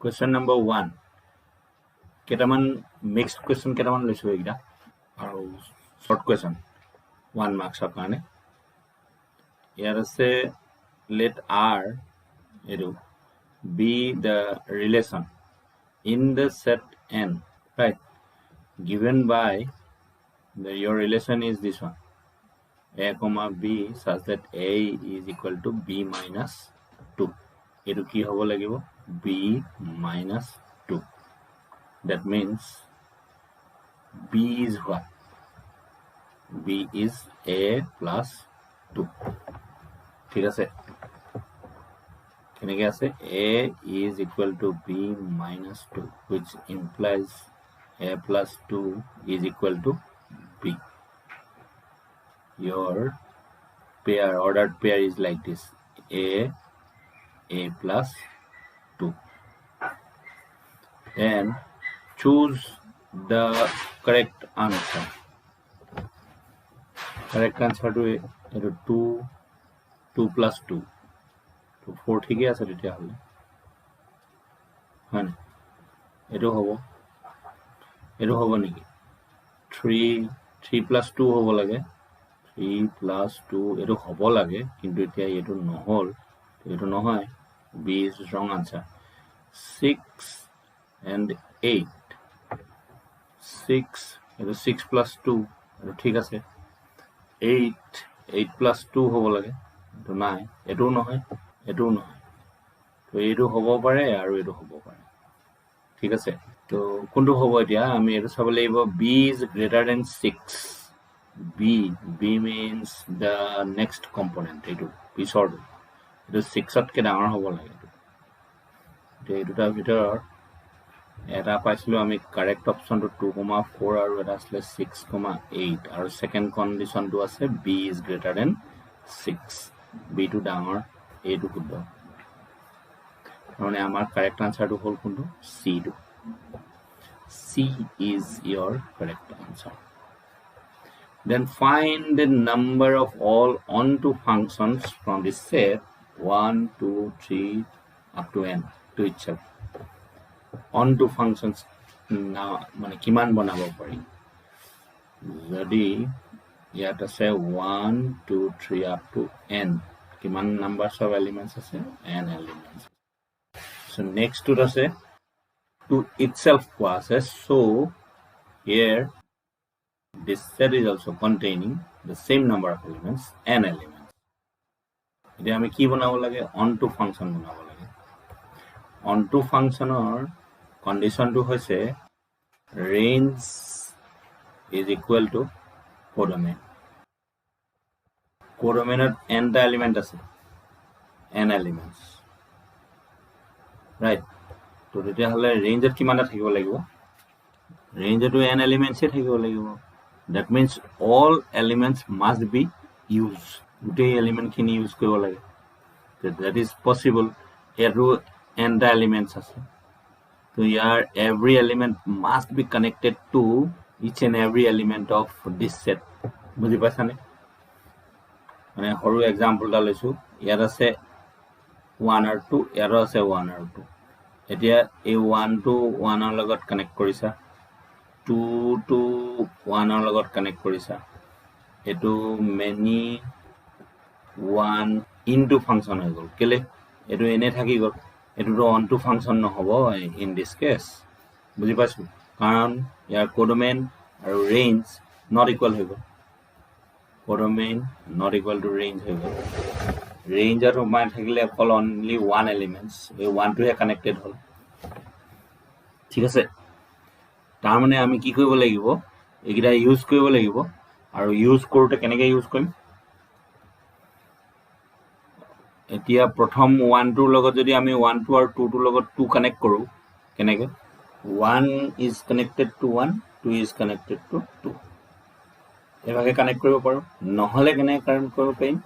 Question number 1. Ketaman mixed question ketaman loisu egira aru short question 1 marks akane here say let R be the relation in the set N, right, given by your relation is this one, A comma B, such that A is equal to B minus 2. Etu ki hobo lagibo B minus 2. That means B is what? B is A plus 2. ঠিক আছে, কেনেকে আছে? A is equal to B minus 2, which implies A plus 2 is equal to B. Your pair, ordered pair is like this: A plus 2. Then choose the correct answer. Correct answer to 2 plus 2. So 4 ঠিক আছে তেতিয়া হলে হয় না, এটো হবো নেকি? 3 plus 2 হব লাগে, 3 plus 2 এটো হব লাগে, কিন্তু এতিয়া এটো নহল, এটো নহয়। B is wrong answer. 6 and 8. 6 এটো 6 plus 2 এটো ঠিক আছে। 8 plus 2 হব লাগে, এটো নাই, এটো নহয়, এটো নহয়। তো এটো হব পাৰে আৰু এটো হব পাৰে, ঠিক আছে। তো কোনটো হব এতিয়া আমি এটো চাব লাগিব। B is greater than 6. B means the next component, এটো পিছৰটো, এটো 6 তকে ডাঙৰ হব লাগে। এই দুটাৰ ভিতৰত এটা পাইছিলো আমি কাৰেক্ট অপশনটো 2,4 আৰু এটা আছিল 6,8 আৰু সেকেন্ড কন্ডিশনটো আছে B is greater than 6. B টো ডাঙৰ, A টো শুদ্ধ, মানে আমাৰ কারেক্ট আনসারটো হল কোনটো? C টো। C is your correct answer. Then find the number of all onto functions from the set 1, 2, 3 up to n to itself. Onto functions na মানে কিমান বনাব পাৰি? যদি ইয়াত আছে 1, 2, 3 up to n, কিমান numbers of elements আছে? n elements. So next to আছে to itself কোৱা আছে, so here this set is also containing the same number of elements, n elements. এতিয়া আমি কি বনাব লাগে? onto function বনাব লাগে। onto functionৰ কন্ডিশনটো হৈছে range is equal to codomain. codomainত n টা এলিমেন্ট আছে, n elements, right? তো তেতিয়া হলে ৰেঞ্জত কিমানটা থাকিব লাগিব? ৰেঞ্জটো n elements থাকিব লাগিব। that means all elements must be used. গোটেই এলিমেন্ট খিনি ইউজ কৰিব লাগে। that is possible. এটো n টা এলিমেন্টস আছে, তো ইয়াৰ every element must be connected to each and every element of this set. বুজি পাইছানে? মানে সৰু এক্সাম্পল এটা লৈছো, ইয়াত আছে 1 আৰু 2, ইয়াত আছে 1 আৰু 2। এতিয়া এই 1 টো 1 ৰ লগত কানেক্ট কৰিছা, 2 টো 1 ৰ লগত কানেক্ট কৰিছা, এটো many 1 into function হৈ গল। কেলে? এটো এনে থাকি গল, এটোটো onto function নহব in this case। বুজি পাইছো? কাৰণ ইয়াৰ codomain আৰু range not equal হৈ গল। codomain not equal to range হৈ গল। range আৰু মান থাকিলে অকল only one elements, এই 1 টোহে কানেক্টেড হল, ঠিক আছে। তাৰ মানে আমি কি কৰিব লাগিব? এইগিটা ইউজ কৰিব লাগিব। আৰু ইউজ কৰোতে কেনেকে ইউজ কৰিম? এতিয়া প্ৰথম 1 টোৰ লগত যদি আমি 1 টো আৰু 2 টোৰ লগত 2 কানেক্ট কৰো, কেনেকে? 1 is connected to 1, 2 is connected to 2, এভাগে কানেক্ট কৰিব পাৰো। নহলে কেনেকে কানেক্ট কৰিব পাৰিম?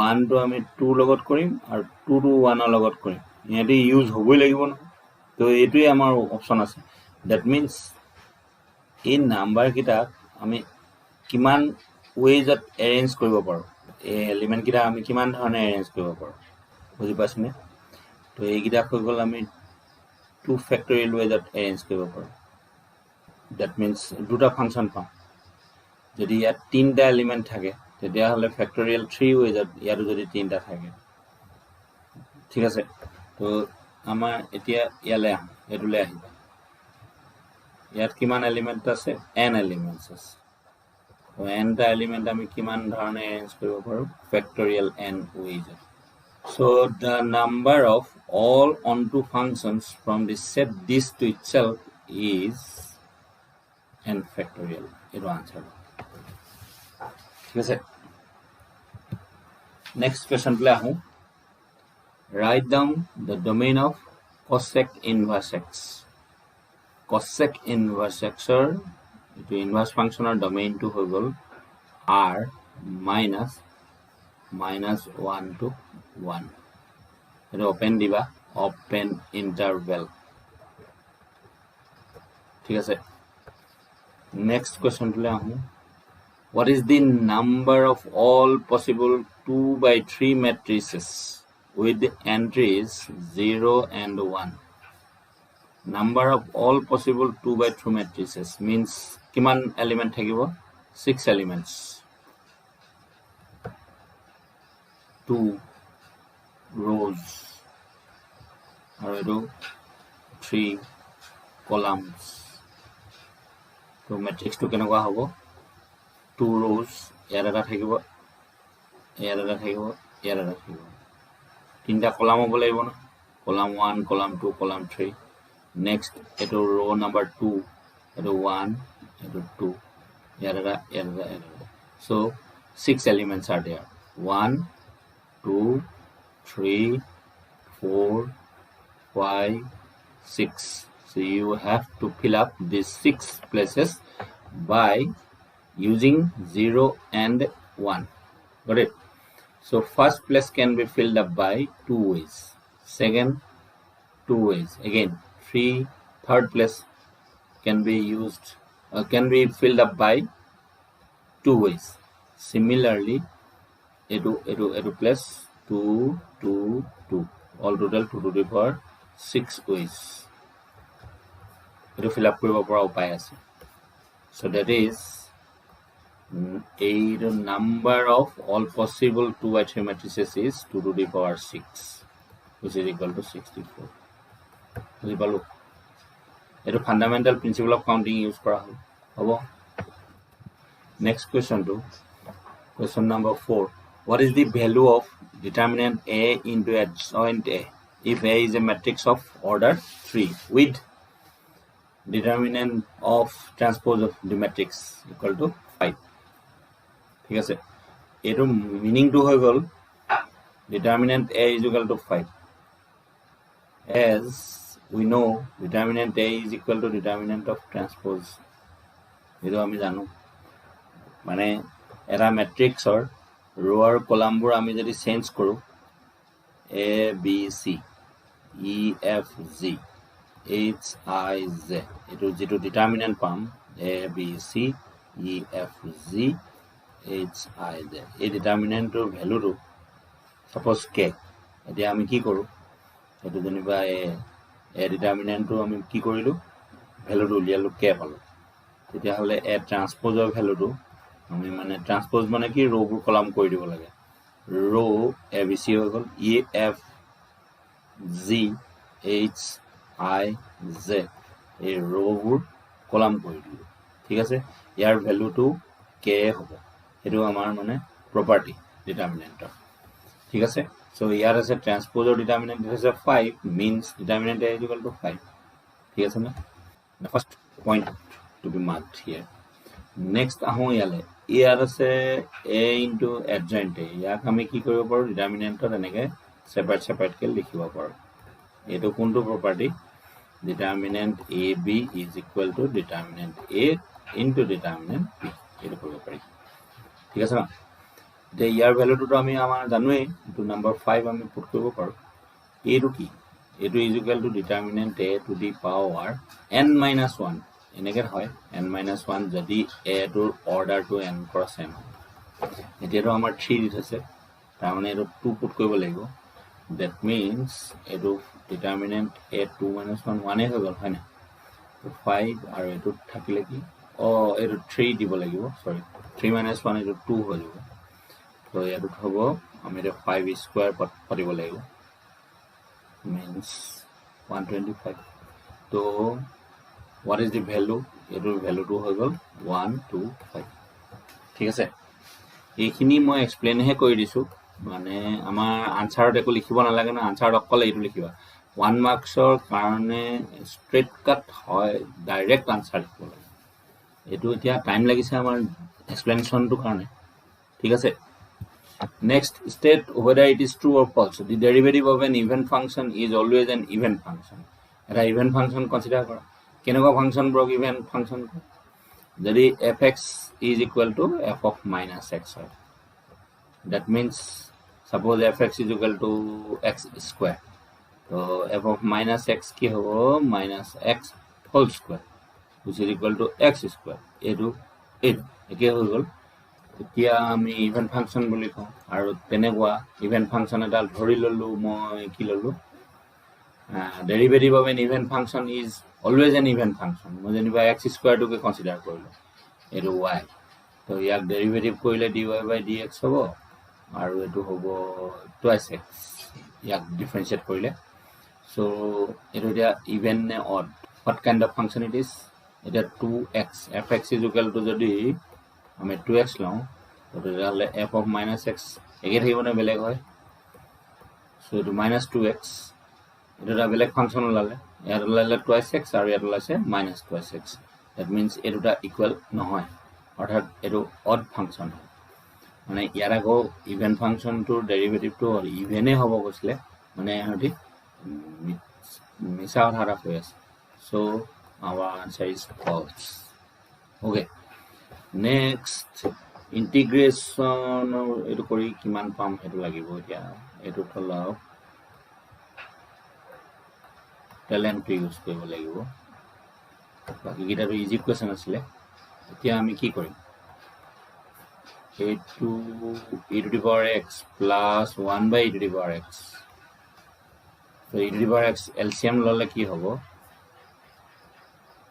1 টো আমি 2 লগত কৰিম আৰু 2 টো 1 ৰ লগত কৰিম, ইয়াতে ইউজ হবই লাগিব না। তো এইটোই আমাৰ অপচন আছে। that means এই নাম্বাৰ কিটা আমি কিমান ওয়েজত এৰেঞ্জ কৰিব পাৰো, এই এলিমেন্ট কিটা আমি কিমান ধৰণে এৰেঞ্জ কৰিব পাৰো, বুজি পাইছনে? তো এইগিটা হৈ গল আমি 2 factorial ways arrange কৰিব পাৰো that means দুটা ফাংশন পাম যদি ইয়াত তিনটা এলিমেন্ট থাকে তেতিয়া হলে factorial 3 ways ইয়াৰো যদি তিনটা থাকে ঠিক আছে তো আমাৰ এতিয়া ইয়ালে এডুলে আহিবা ইয়াত কিমান এলিমেন্ট আছে n এলিমেন্টস আছে তো n টা এলিমেন্ট আমি কিমান ধৰণে এৰেঞ্জ কৰিব পাৰো factorial n ways so the number of all onto functions from the set this to itself is n factorial এর आंसर ঠিক আছে next question প্লে আহো write down the domain of cosec inverse x cosec inverse x or the inverse function or domain to whole r minus 1 to 1 it open diba open interval ঠিক আছে next question play আহো what is the number of all possible 2 by 3 matrices with entries 0 and 1 number of all possible 2 by 3 matrices means kiman element thakibo 6 elements 2 rows aru 3 columns so matrix to kenakwa hobo 2 rows yara thakibo tinta column hobo laibo na column 1 column 2 column 3 next eto row number 2 eto 1 eto 2 yara so 6 elements are there 1 2 3 4 5 6 so you have to fill up these 6 places by using 0 and 1 got it so first place can be filled up by 2 ways second 2 ways again third place can be used can be filled up by 2 ways similarly edu plus 2 all total 2 to the power 6 ways edu fill up koribo pora upay ase so that is the number of all possible 2 by 3 matrices is 2 to the power 6 which is equal to 64 It is fundamental principle of counting use kora hobo next question to question number 4 what is the value of determinant a into adjoint a if a is a matrix of order 3 with determinant of transpose of the matrix equal to 5 ঠিক আছে এটো meaning to হৈ গল determinant a is equal to 5 as we know determinant a is equal to determinant of transpose এটো আমি জানো মানে এটা matrix or row or column বোৰ আমি যদি চেঞ্জ কৰো a b c e f g h i z এটো যেটো determinant পাম a b c e f g h i z এই determinant ৰ ভ্যালু টো suppose k এতিয়া আমি কি কৰো এটো জনিবা a determinant টো আমি কি কৰিলো ভ্যালু টো উলিয়ালো k পালো তেতিয়া হলে a transpose ৰ ভ্যালু টো আমি মানে transpose মানে কি row বোৰ কলাম কৰি দিব লাগে row abc হৈ গল e f g h i z এই row বোৰ কলাম কৰি দিলো ঠিক আছে ইয়াৰ ভ্যালু টো k হ'ব এটো আমাৰ মানে property determinant ঠিক আছে so ইয়াৰ আছে transpose or determinant is 5 means determinant is equal to 5 ঠিক আছে না the first point to be marked here next আহো ইয়ালে ইয়াৰ আছে a into adjoint a ইয়াক আমি কি কৰিব পাৰো determinant এনেকে separate কে লিখিব পাৰো এটো কোনটো property determinant ab is equal to determinant a into determinant b এটো কৰিব পাৰি ঠিক আছে না the year value to আমি আমাৰ জানোই to number 5 আমি পুট কৰিব পাৰো এটো কি এটো is equal to determinant a to the power n minus 1 এনেকে হয় n minus 1 যদি a টোৰ order to n cross n এতিয়াটো আমাৰ 3 দিছে তাৰ মানে এটো 2 পুট কৰিব লাগিব that means edu determinant a2 minus 1 1 হৈ গল হয় না 5 আৰু এটো থাকিলে কি এটো 3 দিব লাগিব সৰি 3 minus 1 এটো 2 হৈ যাব তো এটো হ'ব আমি এটা 5 স্কয়াৰ পাতিব লাগিব means 125 তো what is the value এটো value টো হৈ গল 125 ঠিক আছে এইখিনি মই এক্সপ্লেইন হে কৰি দিছো মানে আমাৰ আনসাৰত একো লিখিব নালাগে না আনসাৰত অকল এইটো লিখিবা 1 মাৰ্কছৰ কাৰণে স্ট্ৰেট কাট হয় ডাইৰেক্ট আনসাৰ লিখিব লাগে এটো এতিয়া টাইম লাগিছে আমাৰ এক্সপ্লেনেশনটো কাৰণে ঠিক আছে next state whether it is true or false the derivative of an even function is always an even function এটা even function consider কৰা কেনেকুৱা ফাংশন ব্ৰক even function যদি fx is equal to f of minus x হয় that means suppose fx is equal to x square so f of minus x কি হ'ব minus x whole square which is equal to x square এটো একে হৈ গল এতিয়া আমি even function বুলি কওঁ আৰু তেনেকুৱা ইভেন ফাংশন এটা ধৰি ললো মই কি ললো derivative of an even function is always an even function মই যেনিবা x square টোকে কনসিডাৰ কৰিলো এটো y তো ইয়াক ডেৰিভেটিভ কৰিলে dy by dx হ'ব আৰু এটো হ'ব twice x ইয়াক ডিফাৰেন্সিয়েট কৰিলে so এটো দিয়া ইভেন নে odd what kind of function it is এটা 2x fx is equal to যদি আমি 2x লওঁ তো তাহলে f of minus x একে থাকিব না বেলেগ হয় so এটো minus 2x এটা বেলেগ ফাংশন লালে ইয়াত লালে twice x আৰু ইয়াত লাছে minus twice x that means এটা ইকুয়াল নহয় অর্থাৎ এটো অড ফাংশন মানে ইয়াৰ আগো even function to derivative to ইভেনে হ'ব কৈছিলে মানে হতি মিছা কথা কৈ আছে so our answer is false okay next integration এটো কৰি কিমান পাম হেতু লাগিব এতিয়া এটো ফলাও talent ইউজ কৰিব লাগিব বাকি গিটাৰো ইজি কোৱেশ্চন আছিল এতিয়া আমি কি কৰিম a2 e to the power x plus 1 by e to the power x so e to the power x LCM ললে কি হ'ব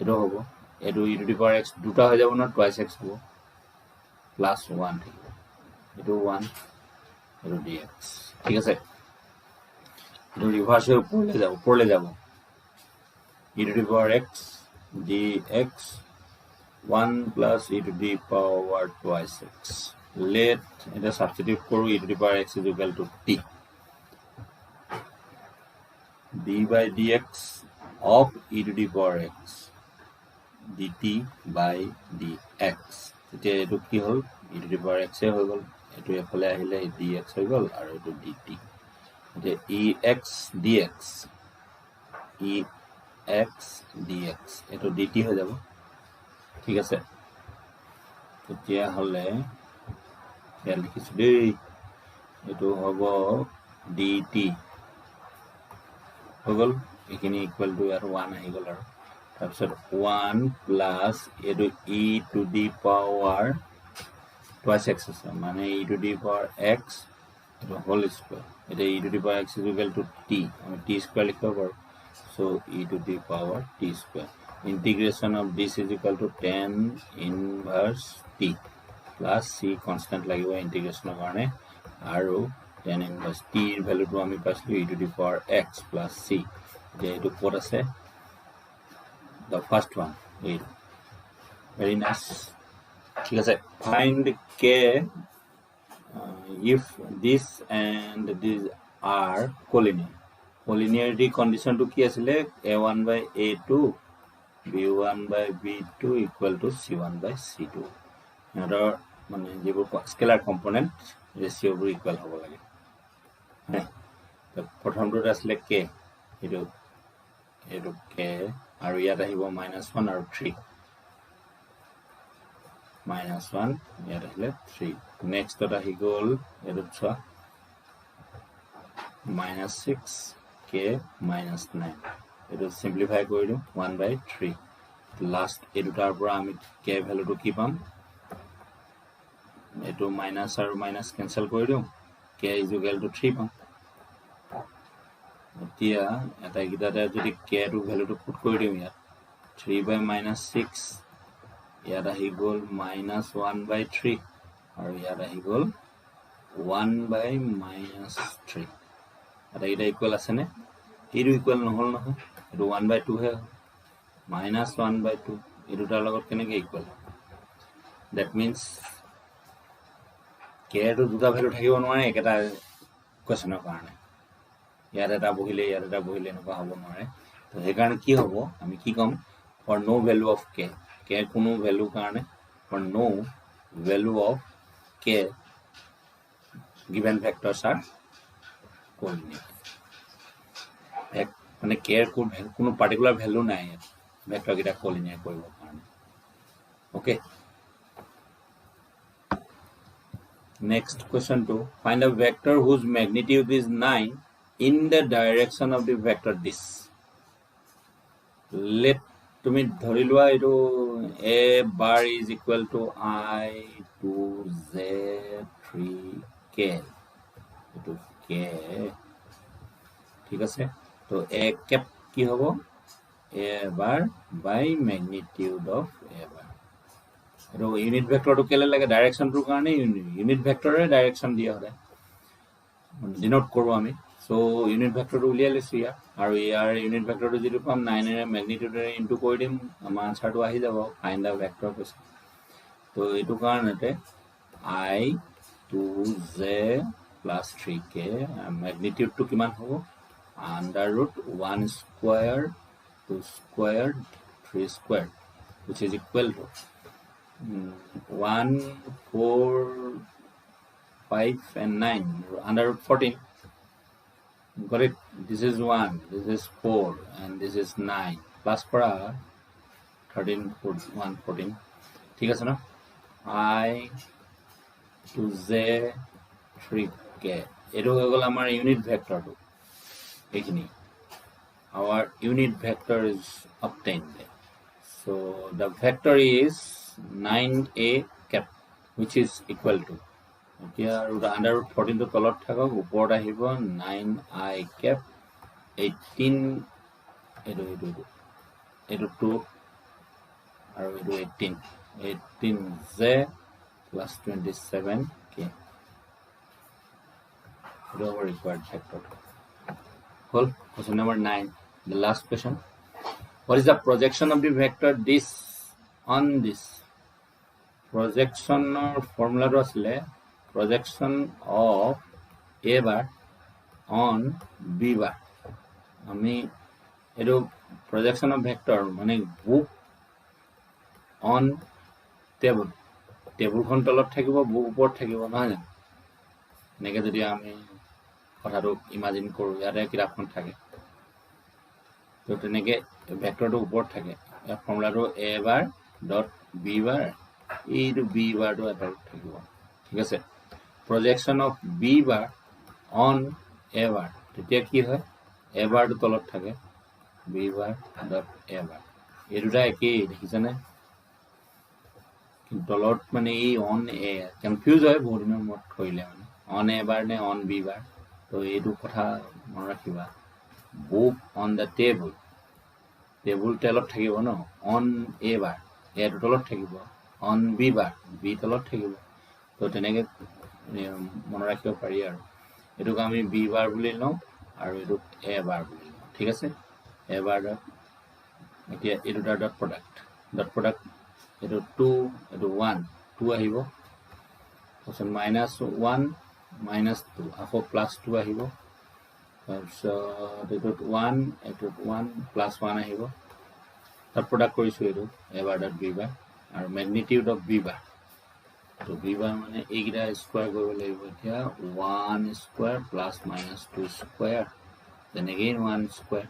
এটো হ'ব এটো e to the power x দুটা হৈ যাব না twice x হ'ব plus 1 এটো 1 এটো dx ঠিক আছে এটো রিভার্স হয়ে উপরে যাব e to the power x dx 1 plus e to the power twice x let এটা সাবস্টিটিউট কৰো e to the power x is equal to t d by dx of e to the power x dt by dx এতিয়া এটো কি হল e to the power x এ হৈ গল এটো এফালে আহিলে dx হৈ গল আৰু এটো dt এতিয়া ex dx এটো dt হৈ যাব ঠিক আছে এতিয়া হলে ইয়াত লিখিছো দেই এটো হ'ব dt হৈ গল এখিনি ইকুয়াল টু আর 1 আহি গল আৰু তাৰপিছত 1 প্লাস এটো e to the power twice x আছে মানে e to the power x এটো হোল স্কয়ার এটা e to the power x is equal to t আমি t স্কয়ার লিখিব পাৰো so e to the power t square integration of this is equal to tan inverse t plus c constant লাগিব ইন্টিগ্ৰেশনৰ কাৰণে আৰু tan inverse t এর ভ্যালুটো আমি পাইছিলো e to the power x plus c যেটো code আছে the first one very nice ঠিক আছে find k if this and these are collinear collinearity condition to কি আছিলে a1 by a2 b1 by b2 equal to c1 by c2 এটাৰ মানে যেবোৰ scalar component ৰেশিও বোৰ equal হ'ব লাগে প্ৰথমটো আসলে k এটো k আৰু ইয়াত আহিব -1 আৰু 3 -1 ইয়াত আহিলে 3 নেক্সট ত আহি গল এটো ছোৱা -6 k -9 এটো সিম্পলিফাই কৰি দিও 1 by 3 লাস্ট এটোটাৰ পৰা আমি k ভ্যালুটো কি পাম এটো মাইনাস আৰু মাইনাস ক্যান্সেল কৰি দিও k is equal to 3 পাম এতিয়া এটাইকেইটাতে যদি কে টো ভ্যালুটো পুট কৰি দিম ইয়াত 3/-6 ইয়াত আহি গ'ল -1/3 আৰু ইয়াত আহি গ'ল 1/-3 এটাইকেইটা ইকুৱেল আছেনে এইটো ইকুৱেল নহ'ল নহয় এইটো 1/2 হে -1/2 এই দুটাৰ লগত কেনেকৈ ইকুৱেল দ্যাট মিন্স কে টো দুটা ভ্যালু থাকিব নোৱাৰে একেটা কোৱেশ্যনৰ কাৰণে ইয়াত এটা বহিলে ইয়াত এটা বহিলে এনেকুৱা হ'ব নোৱাৰে তো সেইকাৰণে কি হ'ব আমি কি ক'ম for no value of K K কোনো ভ্যালু কাৰণে for no value of K given vectors are coordinate মানে কে কোনো পাৰ্টিকুলাৰ ভ্যালু নাই ভেক্টৰ কেইটা কোঅৰ্ডিনেট কৰিব কাৰণে okay next question to find a vector whose magnitude is 9 in the direction of the vector this let তুমি ধৰি লোৱা এটো a bar is equal to I 2 z 3 k এটো k ঠিক আছে তো a cap কি হ'ব a bar by magnitude of a bar এটো ইউনিট ভেক্টৰটো কেলে লাগে ডাইৰেকশনটোৰ কাৰণে ইউনিট ভেক্টৰে ডাইৰেকশন দিয়া হয় ডিনোট কৰো আমি সো ইউনিট ভেক্টৰটো উলিয়াই লৈছো আৰু ইয়াৰ ইউনিট ভেক্টৰটো যেটো পাম 9 এৰে ম্যাগনিটিউডৰে ইনটু কৰি দিম আমাৰ আনসাৰটো আহি যাব ফাইন্ড দা ভেক্টৰ কৈছে তো এটো কাৰণতে I 2z plus 3k magnitude কিমান হ'ব √1 square 2 square 3 square which is equal to 1 4 5 and 9 √14 got it this is 1 this is 4 and this is 9 plus para 13 1 14 ঠিক আছে না I 2z 3k এটো হৈ গল আমাৰ ইউনিট ভেক্টৰটো এইখিনি our unit vector is obtained so the vector is 9a cap which is equal to এতিয়া √14 টো তলত থাকক ওপৰত আহিব 9i cap 18 এটো 2 আৰু এটো 18z plus 27k the required vector whole question number 9 the last question what is the projection of the vector this on this projection or formula ro asle projection of a bar on b bar ami edo projection of vector mane book on table খন তলত থাকিব book ওপৰত থাকিব নহয় নেকে যদি আমি কথাটো ইমাজিন কৰো ইয়াতে কিতাপখন থাকে তো তেনেকে ভেক্টৰটো ওপৰত থাকে এই ফৰ্মুলাটো a bar dot b bar এইটো b bar টো এটা থাকিব ঠিক আছে projection of b bar on a bar তেতিয়া কি হয় a bar টো তলত থাকে b bar dot a bar এই দুটা একেই দেখিছানে তলত মানে এই অন এ কনফিউজ হয় বহুত দিনৰ মত কইলে মানে অন এ বাৰ নে অন বি বাৰ তো এইটো কথা মন ৰাখিবা বুক অন দা টেবল তলত থাকিব ন অন এ বার এ তলত থাকিব অন বি বার বি তলত থাকিব তো তেনেকে মন ৰাখিব পাৰি আৰু এটোক আমি বি বাৰ বুলি লওঁ আৰু এটো এ বাৰ বুলি লওঁ ঠিক আছে এ বাৰ এতিয়া এটো ডট প্ৰডাক্ট এটো 2 এটো 1 2 আহিব তাৰছত -1 -2 আকৌ +2 আহিব তাৰছত এটো 1 এটো 1 +1 আহিব তাৰ প্ৰডাক্ট কৰিছো এটো a bar dot b bar আৰু ম্যাগনিটিউড অফ b bar তো b bar মানে এইগিটা স্কয়াৰ কৰিব লাগিব এতিয়া 1 square +-2 square then again 1 square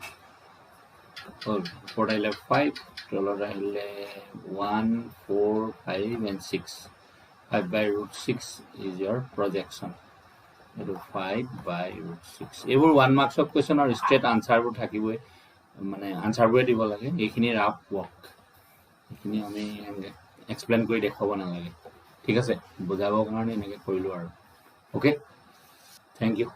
और for 5 dollar 1 4 5 and 6 5 by √6 is your projection it is 5 by √6 এবোৰ 1 marks of question or straight answer বোৰ থাকিবই মানে answer বোৰ দিব লাগে এইখিনি ৰাফ ওয়াৰ্ক এইখিনি আমি এক্সপ্লেইন কৰি দেখাব না লাগে ঠিক আছে বুজাবৰ কাৰণে এনেকে কৰিলো আৰু ওকে থ্যাংক ইউ